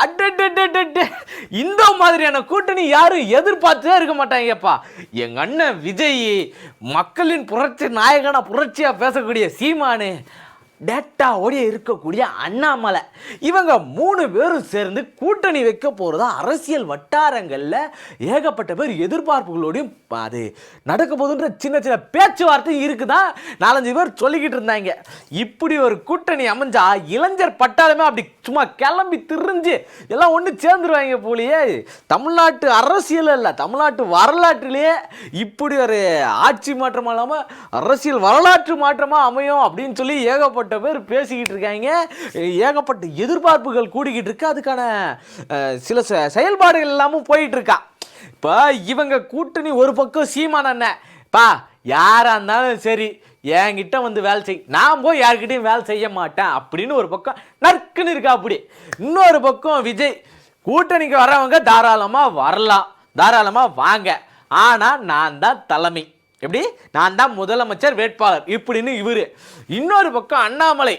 அடடடடட இந்த மாதிரியான கூட்டணி யாரும் எதிர்பார்த்தே இருக்க மாட்டாங்கப்பா. எங்க அண்ணன் விஜய், மக்களின் புரட்சி நாயகனா புரட்சியா பேசக்கூடிய சீமானு, டேட்டாவோடைய இருக்கக்கூடிய அண்ணாமலை, இவங்க 3 பேரும் சேர்ந்து கூட்டணி வைக்க போகிறதா அரசியல் வட்டாரங்களில் ஏகப்பட்ட பேர் எதிர்பார்ப்புகளோடையும் அது நடக்க போதுன்ற சின்ன சின்ன பேச்சுவார்த்தை இருக்குதான் 4-5 பேர் சொல்லிக்கிட்டு இருந்தாங்க. இப்படி ஒரு கூட்டணி அமைஞ்சா இளைஞர் பட்டாளமே அப்படி சும்மா கிளம்பி திரிஞ்சு எல்லாம் ஒன்று சேர்ந்துருவாங்க போலியே. தமிழ்நாட்டு அரசியல் இல்லை, தமிழ்நாட்டு வரலாற்றிலேயே இப்படி ஒரு ஆட்சி மாற்றம் இல்லாமல் அரசியல் வரலாற்று மாற்றமாக அமையும் அப்படின்னு சொல்லி ஏகப்பட்ட பேர் பேசிக்கிட்டு இருக்காங்க. ஏகப்பட்ட எதிர்பார்ப்புகள் கூடிக்கிட்டு இருக்கு. அதுக்கான சில செயல்பாடுகள் எல்லாமும் போயிட்டு இருக்கா. இப்போ இவங்க கூட்டணி ஒரு பக்கம் சீமான் அண்ணன், பா யாரா இருந்தாலும் சரி என்கிட்ட வந்து வேலை செய், நான் போய் யார்கிட்டையும் வேலை செய்ய மாட்டேன் அப்படின்னு ஒரு பக்கம் நற்குன்னு இருக்கா. அப்படி இன்னொரு பக்கம் விஜய், கூட்டணிக்கு வரவங்க தாராளமாக வரலாம், தாராளமாக வாங்க, ஆனால் நான் தான் தலைமை, எப்படி நான் தான் முதலமைச்சர் வேட்பாளர் இப்படின்னு இவர். இன்னொரு பக்கம் அண்ணாமலை,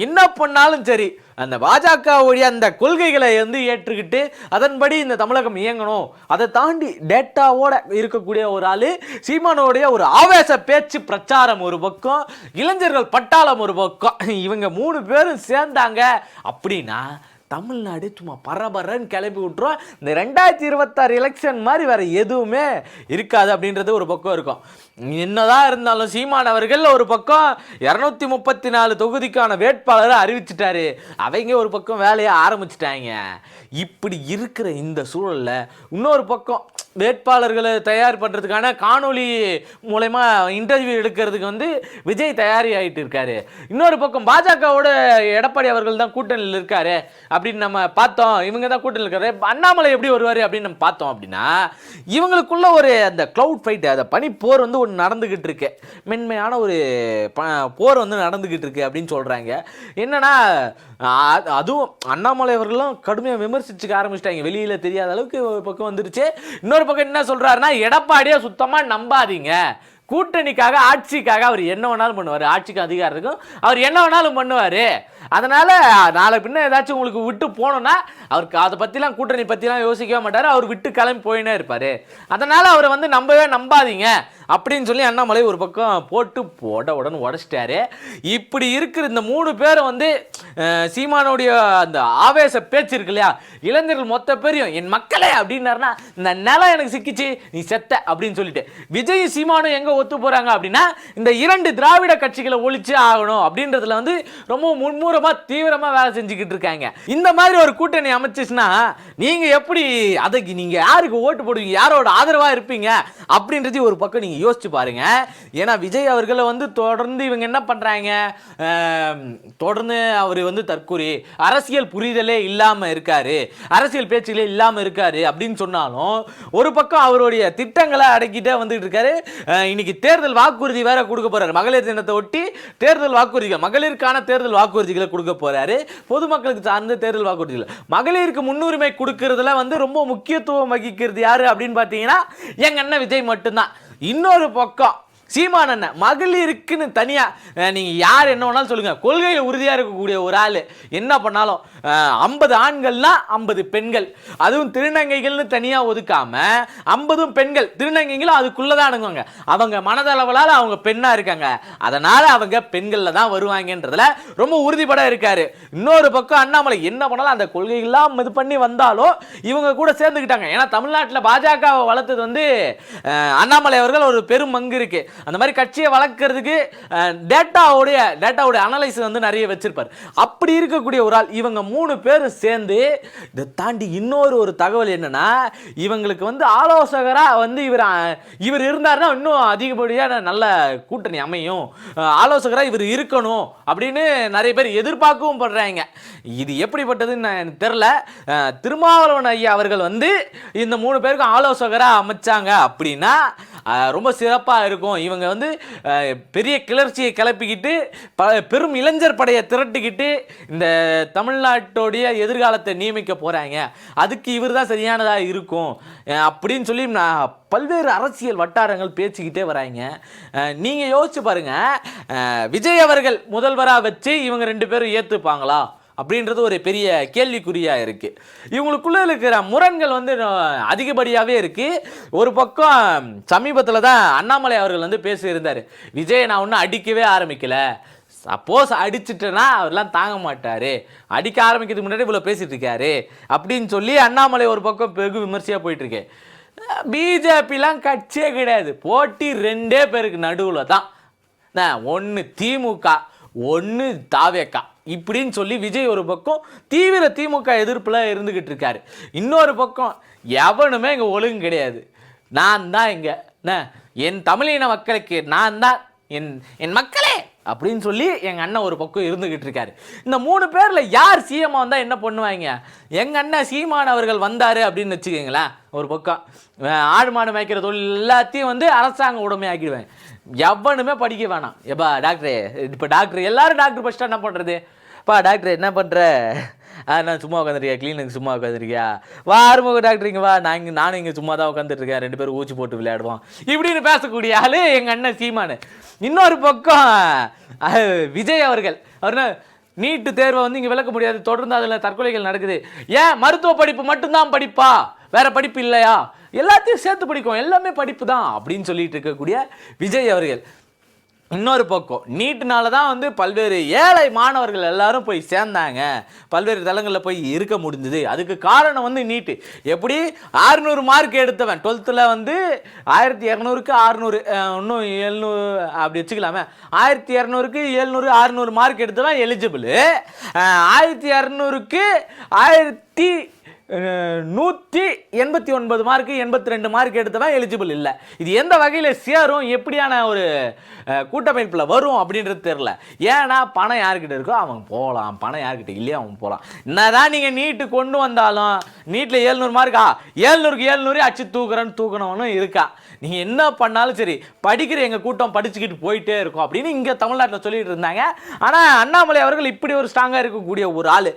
என்ன பண்ணாலும் சரி அந்த பாஜகவுடைய அந்த கொள்கைகளை வந்து ஏற்றுக்கிட்டு அதன்படி இந்த தமிழகம் இயங்கணும், அதை தாண்டி டேட்டாவோட இருக்கக்கூடிய ஒரு ஆள் சீமானோடைய ஒரு ஆவேச பேச்சு பிரச்சாரம் ஒரு பக்கம், இளைஞர்கள் பட்டாளம் ஒரு பக்கம், இவங்க 3 பேரும் சேர்ந்தாங்க அப்படின்னா தமிழ்நாடு சும்மா பரபரன்னு கிளப்பி விட்டுரும். இந்த 2026 எலெக்ஷன் மாதிரி வேற எதுவுமே இருக்காது அப்படின்றது ஒரு பக்கம் இருக்கும். என்னதான் இருந்தாலும் சீமான் அவர்கள் ஒரு பக்கம் 234 தொகுதிக்கான வேட்பாளரை அறிவிச்சிட்டாரு, அவங்க ஒரு பக்கம் வேலையை ஆரம்பிச்சிட்டாங்க. இப்படி இருக்கிற இந்த சூழல்ல இன்னொரு பக்கம் வேட்பாளர்களை தயார் பண்ணுறதுக்கான காணொலி மூலமா இன்டர்வியூ எடுக்கிறதுக்கு வந்து விஜய் தயாரி ஆகிட்டு இருக்காரு. இன்னொரு பக்கம் பாஜகவோட எடப்பாடி அவர்கள் தான் கூட்டணியில் இருக்காரு அப்படின்னு நம்ம பார்த்தோம். இவங்க தான் கூட்டணியில் இருக்காரு, அண்ணாமலை எப்படி வருவார் அப்படின்னு நம்ம பார்த்தோம். அப்படின்னா இவங்களுக்குள்ள ஒரு அந்த கிளவுட் ஃபைட், அந்த பனி போர் வந்து ஒன்று நடந்துக்கிட்டு இருக்கு, மென்மையான ஒரு போர் வந்து நடந்துக்கிட்டு இருக்கு அப்படின்னு சொல்கிறாங்க. என்னன்னா அதுவும் அண்ணாமலை அவர்களும் கடுமையாக விமர்சிச்சுக்க ஆரம்பிச்சிட்டாங்க, வெளியில் தெரியாத அளவுக்கு ஒரு பக்கம் வந்துருச்சு. இன்னொரு பக்கம் என்ன சொல்றாருன்னா, எடப்பாடியை சுத்தமாக நம்பாதீங்க, கூட்டணிக்காக ஆட்சிக்காக அவர் என்ன வேணாலும் பண்ணுவார், ஆட்சிக்கு அதிகாரத்துக்கும் அவர் என்ன வேணாலும் பண்ணுவார், அதனால் நாளை பின்ன ஏதாச்சும் உங்களுக்கு விட்டு போனோன்னா அவருக்கு அதை பற்றிலாம் கூட்டணி பற்றிலாம் யோசிக்கவே மாட்டார், அவர் விட்டு கிளம்பி போயினே இருப்பார், அதனால் அவரை வந்து நம்பாதீங்க அப்படின்னு சொல்லி அண்ணாமலை ஒரு பக்கம் போட்டு உடனே உடச்சிட்டாரு. இப்படி இருக்கிற இந்த 3 பேரும் வந்து சீமானுடைய அந்த ஆவேச பேச்சு இருக்கு இல்லையா, இளைஞர்கள் மொத்த பேரையும் என் மக்களே அப்படின்னாருன்னா இந்த நிலம் எனக்கு சிக்கிச்சு நீ செத்த அப்படின்னு சொல்லிட்டு விஜய் சீமானும் எங்க ஒத்து போறாங்க அப்படின்னா இந்த 2 திராவிட கட்சிகளை ஒழிச்சு ஆகணும் அப்படின்றதுல வந்து ரொம்ப முன்மூரமா தீவிரமா வேலை செஞ்சுக்கிட்டு இருக்காங்க. இந்த மாதிரி ஒரு கூட்டணி அமைச்சுன்னா நீங்க எப்படி அதுக்கு நீங்க யாருக்கு ஓட்டு போடுவீங்க, யாரோட ஆதரவா இருப்பீங்க அப்படின்றது ஒரு பக்கம் நீங்க யோசிச்சு பாருங்க. ஏன்னா விஜய் அவர்களை வந்து தொடர்ந்து இவங்க என்ன பண்றாங்க, தொடர்ந்து அவர் வந்து தற்கூரி அரசியல் புரிதலே இல்லாம இருக்காரு, அரசியல் பேச்சுகளே இல்லாம இருக்காரு அப்படின்னு சொன்னாலும் ஒரு பக்கம் அவருடைய திட்டங்களை அடக்கிட்டே வந்துட்டு இருக்காரு. இன்னைக்கு தேர்தல் வாக்குறுதி வேற கொடுக்க போறாரு, மகளிர் தினத்தை ஒட்டி தேர்தல் வாக்குறுதிகள், மகளிருக்கான தேர்தல் வாக்குறுதிகளை கொடுக்க போறாரு, பொதுமக்களுக்கு சார்ந்த தேர்தல் வாக்குறுதிகள். மகளிருக்கு முன்னுரிமை கொடுக்கறதுல வந்து ரொம்ப முக்கியத்துவம் வகிக்கிறது யாரு அப்படின்னு பார்த்தீங்கன்னா எங்க அண்ணன் விஜய் மட்டும்தான். இன்னொரு பக்கம் சீமான் அண்ணன் மகளிருக்குன்னு தனியாக நீங்கள் யார் என்ன வேணாலும் சொல்லுங்கள், கொள்கையில் உறுதியாக இருக்கக்கூடிய ஒரு ஆள் என்ன பண்ணாலும் 50 ஆண்கள்னா 50 பெண்கள், அதுவும் திருநங்கைகள்னு தனியாக ஒதுக்காமல் 50 பெண்கள், திருநங்கைகளும் அதுக்குள்ளே தான் அணுங்குவாங்க, அவங்க மனதளவலால் அவங்க பெண்ணாக இருக்காங்க, அதனால் அவங்க பெண்களில் தான் வருவாங்கன்றதுல ரொம்ப உறுதிப்பட இருக்காரு. இன்னொரு பக்கம் அண்ணாமலை என்ன பண்ணாலும் அந்த கொள்கைகள்லாம் இது பண்ணி வந்தாலும் இவங்க கூட சேர்ந்துக்கிட்டாங்க. ஏன்னா தமிழ்நாட்டில் பாஜகவை வளர்த்தது வந்து அண்ணாமலை அவர்கள் ஒரு பெரும் பங்கு இருக்கு. அந்த மாதிரி கட்சியை வளர்க்கறதுக்கு டேட்டாவுடைய அனலைஸ் வந்து நிறைய வச்சிருப்பார். அப்படி இருக்கக்கூடிய ஒரு ஆள் இவங்க 3 பேரும் சேர்ந்து இதை தாண்டி இன்னொரு தகவல் என்னன்னா, இவங்களுக்கு வந்து ஆலோசகராக வந்து இவர் இருந்தாருன்னா இன்னும் அதிகப்படியாக நல்ல கூட்டணி அமையும், ஆலோசகராக இவர் இருக்கணும் அப்படின்னு நிறைய பேர் எதிர்பார்க்கவும் படுறாங்க. இது எப்படிப்பட்டதுன்னு எனக்கு தெரியல. திருமாவளவன் ஐயா அவர்கள் வந்து இந்த 3 பேருக்கும் ஆலோசகராக அமைச்சாங்க அப்படின்னா ரொம்ப சிறப்பாக இருக்கும். இவங்க வந்து பெரிய கிளர்ச்சியை கிளப்பிக்கிட்டு பெரும் இளைஞர் படையை திரட்டிக்கிட்டு இந்த தமிழ்நாட்டுடைய எதிர்காலத்தை நியமிக்க போகிறாங்க, அதுக்கு இவர் தான் சரியானதாக இருக்கும் அப்படின்னு சொல்லி பல்வேறு அரசியல் வட்டாரங்கள் பேசிக்கிட்டே வராங்க. நீங்கள் யோசிச்சு பாருங்கள், விஜய் அவர்கள் முதல்வராக வச்சு இவங்க 2 பேரும் ஏற்றுப்பாங்களா அப்படின்றது ஒரு பெரிய கேள்விக்குறியாக இருக்குது. இவங்களுக்குள்ளே இருக்கிற முரண்கள் வந்து அதிகப்படியாகவே இருக்குது. ஒரு பக்கம் சமீபத்தில் தான் அண்ணாமலை அவர்கள் வந்து பேசியிருந்தார், விஜய் நான் ஒன்றும் அடிக்கவே ஆரம்பிக்கலை, சப்போஸ் அடிச்சுட்டேன்னா அவர்லாம் தாங்க மாட்டார், அடிக்க ஆரம்பிக்கிறதுக்கு முன்னாடி இவ்வளோ பேசிகிட்டு இருக்காரு அப்படின்னு சொல்லி அண்ணாமலை ஒரு பக்கம் வெகு விமர்சையாக போயிட்டுருக்கு. பிஜேபிலாம் கட்சியே கிடையாது, போட்டி 2 பேருக்கு நடுவில் தான், ஒன்று திமுக ஒன்று தாவேக்கா இப்படின்னு சொல்லி விஜய் ஒரு பக்கம் தீவிர திமுக எதிர்ப்பில் இருந்துக்கிட்டு இருக்காரு. இன்னொரு பக்கம் எவனுமே இங்கே ஒழுங்கு கிடையாது, நான் தான் இங்கே என் தமிழின மக்களுக்கு நான் தான் என் மக்களே அப்படின்னு சொல்லி எங்கள் அண்ணன் ஒரு பக்கம் இருந்துக்கிட்டு இருக்காரு. இந்த 3 பேரில் யார் சிஎம்மாக வந்தால் என்ன பண்ணுவாங்க? எங்கள் அண்ணன் சீமான் அவர்கள் வந்தார் அப்படின்னு வச்சுக்கோங்களேன், ஒரு பக்கம் ஆடு மாடு மேய்க்கிற தொழில் எல்லாத்தையும் வந்து அரசாங்க உடைமை ஆக்கிடுவேன், எவனுமே படிக்க வேணாம். எப்பா டாக்டரே, இப்போ டாக்டர் எல்லாரும் டாக்டர் ஃபஸ்ட்டாக என்ன பண்ணுறது, பா டாக்டர் என்ன பண்ணுற, நான் சும்மா உட்காந்துருக்கியா, கிளீனுக்கு சும்மா உட்காந்துருக்கியா, வா ஆறுமுக டாக்டர் இங்கே வா, நானும் இங்கே சும்மா தான் உட்காந்துட்ருக்கேன், 2 பேரும் ஊச்சி போட்டு விளையாடுவோம் இப்படின்னு பேசக்கூடிய ஆள் எங்கள் அண்ணன் சீமானு. இன்னொரு பக்கம் விஜய் அவர்கள், அவர் நீட்டு தேர்வை வந்து இங்கே விளக்க முடியாது, தொடர்ந்து அதில் தற்கொலைகள் நடக்குது, ஏன் மருத்துவ படிப்பு மட்டும்தான் படிப்பா, வேற படிப்பு இல்லையா, எல்லாத்தையும் சேர்த்து படிக்கும், எல்லாமே படிப்பு தான் அப்படின்னு சொல்லிட்டு இருக்கக்கூடிய விஜய் அவர்கள். இன்னொரு பக்கம் நீட்டுனால தான் வந்து பல்வேறு ஏழை மாணவர்கள் எல்லாரும் போய் சேர்ந்தாங்க, பல்வேறு தளங்களில் போய் இருக்க முடிஞ்சுது, அதுக்கு காரணம் வந்து நீட்டு. எப்படி 600 மார்க் எடுத்தவன் 12th வந்து 1200க்கு 600, இன்னும் 700 அப்படி வச்சுக்கலாமே, 1200க்கு 700 600 மார்க் எடுத்தவன் எலிஜிபிள், 1200க்கு 1189 மார்க்கு 82 மார்க் எடுத்தவன் எலிஜிபிள் இல்லை. இது எந்த வகையில் சேரும், எப்படியான ஒரு கூட்டமைப்பில் வரும் அப்படின்றது தெரில. ஏன்னா பணம் யார்கிட்ட இருக்கோ அவன் போகலாம், பணம் யார்கிட்ட இல்லையோ அவன் போகலாம். என்னதான் நீங்கள் நீட்டு கொண்டு வந்தாலும் நீட்டில் 700 மார்க்கா, 700க்கு 700 அச்சு தூக்கணும்னு இருக்கா, நீங்கள் என்ன பண்ணாலும் சரி படிக்கிற எங்கள் கூட்டம் படிச்சுக்கிட்டு போயிட்டே இருக்கும் அப்படின்னு இங்கே தமிழ்நாட்டில் சொல்லிட்டு இருந்தாங்க. ஆனால் அண்ணாமலை அவர்கள் இப்படி ஒரு ஸ்ட்ராங்காக இருக்கக்கூடிய ஒரு ஆள்.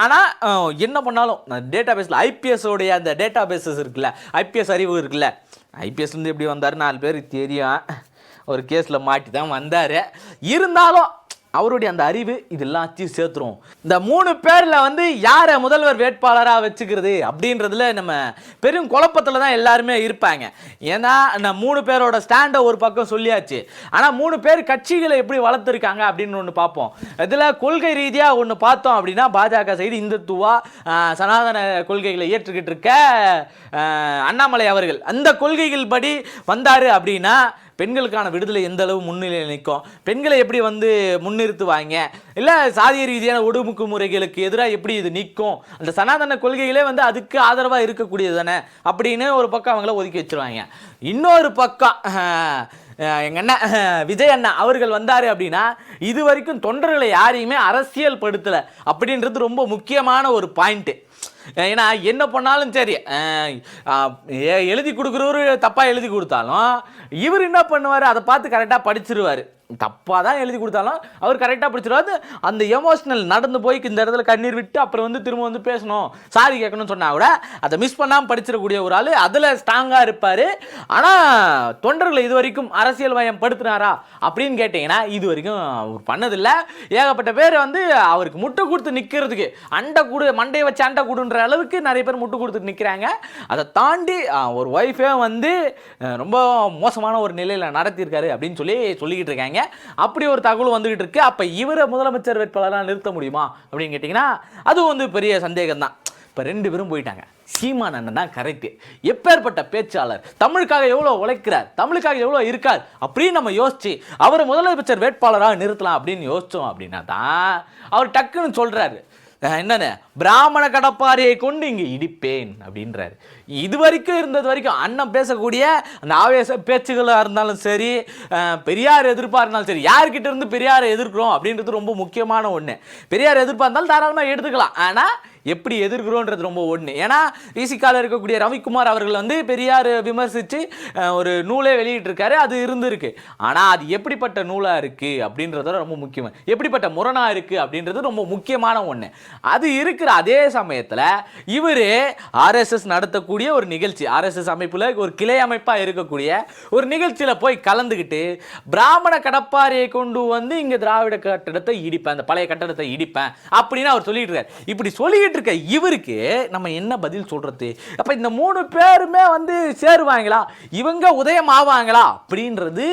ஆனால் என்ன பண்ணாலும் டேட்டா பேஸில் ஐபிஎஸ்ஸோடைய அந்த டேட்டா பேஸஸ் இருக்குல்ல, ஐபிஎஸ் அறிவு இருக்குல்ல, ஐபிஎஸ்லேருந்து எப்படி வந்தார் 4 பேர் தெரியும், ஒரு கேஸில் மாட்டி தான் வந்தார், இருந்தாலும் அவருடைய அந்த அறிவு இது எல்லாத்தையும் சேர்த்துரும். இந்த 3 பேரில் வந்து யாரை முதல்வர் வேட்பாளராக வச்சுக்கிறது அப்படின்றதுல நம்ம பெரும் குழப்பத்தில் தான் எல்லாருமே இருப்பாங்க. ஏன்னா இந்த 3 பேரோட ஸ்டாண்டை ஒரு பக்கம் சொல்லியாச்சு, ஆனால் 3 பேர் கட்சிகளை எப்படி வளர்த்துருக்காங்க அப்படின்னு ஒன்று பார்ப்போம். இதில் கொள்கை ரீதியாக ஒன்று பார்த்தோம் அப்படின்னா பாஜக சைடு இந்துத்துவா சனாதன கொள்கைகளை ஏற்றுக்கிட்டு இருக்க அண்ணாமலை அவர்கள் அந்த கொள்கைகள் படி வந்தார் அப்படின்னா பெண்களுக்கான விடுதலை எந்த அளவு முன்னிலையில் நிற்கும், பெண்களை எப்படி வந்து முன்னிறுத்துவாங்க, இல்லை சாதிய ரீதியான ஒடுக்குமுறைகளுக்கு எதிராக எப்படி இது நிற்கும், அந்த சனாதன கொள்கைகளே வந்து அதுக்கு ஆதரவாக இருக்கக்கூடியது தானே அப்படின்னு ஒரு பக்கம் அவங்கள ஒதுக்கி வச்சுருவாங்க. இன்னொரு பக்கம் எங்கள் அண்ணன் விஜய் அண்ணா அவர்கள் வந்தார் அப்படின்னா இது வரைக்கும் தொண்டர்களை யாரையுமே அரசியல் படுத்தலை அப்படின்றது ரொம்ப முக்கியமான ஒரு பாயிண்ட்டு. ஏன்னா என்ன பண்ணாலும் சரி எழுதி கொடுக்குறவரு தப்பாக எழுதி கொடுத்தாலும் இவர் என்ன பண்ணுவார், அதை பார்த்து கரெக்டாக படிச்சிருவார், தப்பாக தான் எழுதி கொடுத்தாலும் அவர் கரெக்டாக படிச்சிருவாரு. அந்த எமோஷனல் நடந்து போய் இந்த இடத்துல கண்ணீர் விட்டு அப்புறம் வந்து திரும்ப வந்து பேசணும் சாரி கேட்கணும்னு சொன்னால் கூட அதை மிஸ் பண்ணாமல் படிச்சிடக்கூடிய ஒரு ஆள், அதில் ஸ்ட்ராங்காக இருப்பார். ஆனால் தொண்டர்களை இது வரைக்கும் அரசியல் வயம் படுத்தினாரா அப்படின்னு கேட்டிங்கன்னா இது வரைக்கும் அவர் பண்ணதில்லை. ஏகப்பட்ட பேர் வந்து அவருக்கு முட்டு கொடுத்து நிற்கிறதுக்கு அண்டை கூடு மண்டையை வச்சு அண்டை கூடுன்ற அளவுக்கு நிறைய பேர் முட்டு கொடுத்துட்டு நிற்கிறாங்க. அதை தாண்டி ஒரு ஒய்ஃபே வந்து ரொம்ப மோசமான ஒரு நிலையில் நடத்தியிருக்காரு அப்படின்னு சொல்லிக்கிட்டு இருக்காங்க. அப்படி ஒரு தகவல் வந்துகிட்டு இருக்கு. அப்ப இவரை முதலமைச்சர் வேட்பாளராக நிறுத்த முடியுமா அப்படின்னு கேட்டீங்கன்னா அது வந்து பெரிய சந்தேகம் தான். இப்ப 2 பேரும் போயிட்டாங்க, சீமான் அண்ணன் தான் கரெக்ட். எப்பேற்பட்ட பேச்சாளர், தமிழுக்காக எவ்வளோ உழைக்கிறார், தமிழுக்காக எவ்வளோ இருக்கார் அப்படின்னு நம்ம யோசிச்சு அவரை முதலமைச்சர் வேட்பாளராக நிறுத்தலாம் அப்படின்னு யோசிச்சோம் அப்படின்னா தான் அவர் டக்குன்னு சொல்றாரு என்னன்னு, பிராமண கடப்பாரியை கொண்டு இங்கே இடிப்பேன் அப்படின்றாரு. இது வரைக்கும் இருந்தது வரைக்கும் அண்ணன் பேசக்கூடிய அந்த ஆவேச பேச்சுகளாக இருந்தாலும் சரி, பெரியார் எதிர்ப்பாக இருந்தாலும் சரி, யார்கிட்ட இருந்து பெரியாரை எதிர்க்கிறோம் அப்படின்றது ரொம்ப முக்கியமான ஒன்று. பெரியார் எதிர்ப்பாக இருந்தாலும் தாராளமாக எடுத்துக்கலாம். ஆனால் எப்படி எதிர்க்கிறோன்றது ரொம்ப ஒன்று. ஏன்னா விசிகால இருக்கக்கூடிய ரவிக்குமார் அவர்கள் வந்து பெரியார் விமர்சித்து ஒரு நூலே வெளியிட்டிருக்காரு, அது இருந்திருக்கு. ஆனால் அது எப்படிப்பட்ட நூலாக இருக்குது அப்படின்றத ரொம்ப முக்கியம், எப்படிப்பட்ட முரணாக இருக்குது அப்படின்றது ரொம்ப முக்கியமான ஒன்று. அது இருக்கிற அதே சமயத்தில் இவர் ஆர்எஸ்எஸ் நடத்தக்கூடிய ஒரு நிகழ்ச்சி, ஆர்எஸ்எஸ் அமைப்பில் ஒரு கிளை அமைப்பாக இருக்கக்கூடிய ஒரு நிகழ்ச்சியில் போய் கலந்துக்கிட்டு பிராமண கடப்பாரியை கொண்டு வந்து இங்கே திராவிட கட்டடத்தை இடிப்பேன், அந்த பழைய கட்டடத்தை இடிப்பேன் அப்படின்னு அவர் சொல்லிட்டு இருக்காரு. இப்படி சொல்லிக்கிட்டு இருக்க இவருக்கு நம்ம என்ன பதில் சொல்றது? அப்போ இந்த 3 பேருமே வந்து சேருவாங்களா, இவங்க உதயம் ஆவாங்களா அப்படின்றது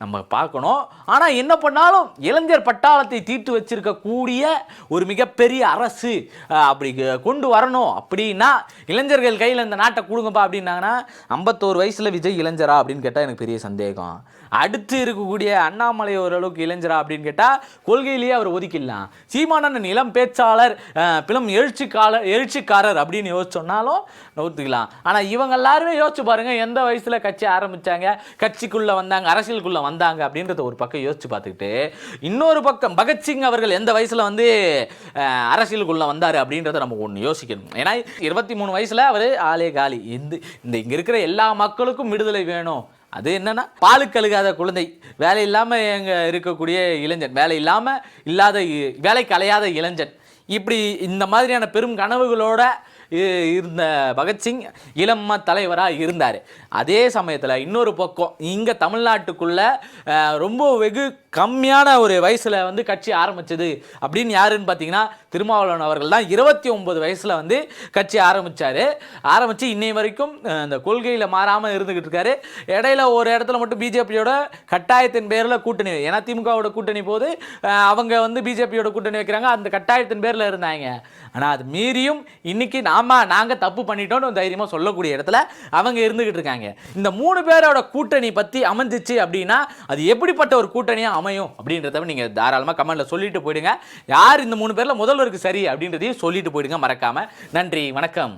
நம்ம பார்க்கணும். ஆனால் என்ன பண்ணாலும் இளைஞர் பட்டாளத்தை தீட்டு வச்சிருக்கக்கூடிய ஒரு மிகப்பெரிய அரசு அப்படி கொண்டு வரணும் அப்படின்னா இளைஞர்கள் கையில் இந்த நாட்டை கொடுங்கப்பா அப்படின்னாங்கன்னா 51 வயசில் விஜய் இளைஞரா அப்படின்னு கேட்டால் எனக்கு பெரிய சந்தேகம். அடுத்து இருக்கக்கூடிய அண்ணாமலை ஓரளவுக்கு இளைஞரா அப்படின்னு கேட்டால் கொள்கையிலேயே அவர் ஒதுக்கிடலாம். சீமானன் இளம் பேச்சாளர், பிலம் எழுச்சிக்காரர் அப்படின்னு யோசிச்சோன்னாலும் ஒத்துக்கலாம். ஆனால் இவங்க எல்லாருமே யோசிச்சு பாருங்க, எந்த வயசில் கட்சி ஆரம்பித்தாங்க, கட்சிக்குள்ளே வந்தாங்க, அரசியலுக்குள்ளே வந்தாங்க அப்படின்றத ஒரு பக்கம் யோசிச்சு பார்த்துக்கிட்டு இன்னொரு பக்கம் பகத்சிங் அவர்கள் எந்த வயசில் வந்து அரசியலுக்குள்ளே வந்தார் அப்படின்றத நம்ம ஒன்று யோசிக்கணும். ஏன்னா 23 வயசில் அவர் ஆலே காலி. இங்கே இருக்கிற எல்லா மக்களுக்கும் விடுதலை வேணும். அது என்னன்னா பாலுக்கு அழுகாத குழந்தை, வேலை இல்லாமல் எங்கே இருக்கக்கூடிய இளைஞன், வேலைக்கு அலையாத இளைஞன், இப்படி இந்த மாதிரியான பெரும் கனவுகளோட இருந்த பகத்சிங் இளம தலைவராக இருந்தார். அதே சமயத்தில் இன்னொரு பக்கம் இங்கே தமிழ்நாட்டுக்குள்ள ரொம்ப வெகு கம்மியான ஒரு வயசில் வந்து கட்சி ஆரம்பித்தது அப்படின்னு யாருன்னு பார்த்தீங்கன்னா திருமாவளவன் அவர்கள் தான். 29 வயசில் வந்து கட்சி ஆரம்பித்து இன்னை வரைக்கும் அந்த கொள்கையில் மாறாமல் இருந்துக்கிட்டு இருக்காரு. இடையில ஒரு இடத்துல மட்டும் பிஜேபியோட கட்டாயத்தின் பேரில் கூட்டணி, ஏன்னா திமுகவோட கூட்டணி போது அவங்க வந்து பிஜேபியோட கூட்டணி வைக்கிறாங்க, அந்த கட்டாயத்தின் பேரில் இருந்தாங்க. ஆனால் அது மீறியும் இன்னைக்கு நாங்கள் தப்பு பண்ணிட்டோம்னு தைரியமாக சொல்லக்கூடிய இடத்துல அவங்க இருந்துக்கிட்டு இருக்காங்க. இந்த 3 பேரோட கூட்டணி பற்றி அமைஞ்சிச்சு அப்படின்னா அது எப்படிப்பட்ட ஒரு கூட்டணியாக அமையும் அப்படின்றத நீங்கள் தாராளமாக கமெண்ட்டில் சொல்லிட்டு போயிடுங்க. யார் இந்த 3 பேரில் முதல்வருக்கு சரி அப்படின்றதையும் சொல்லிட்டு போயிடுங்க மறக்காமல். நன்றி, வணக்கம்.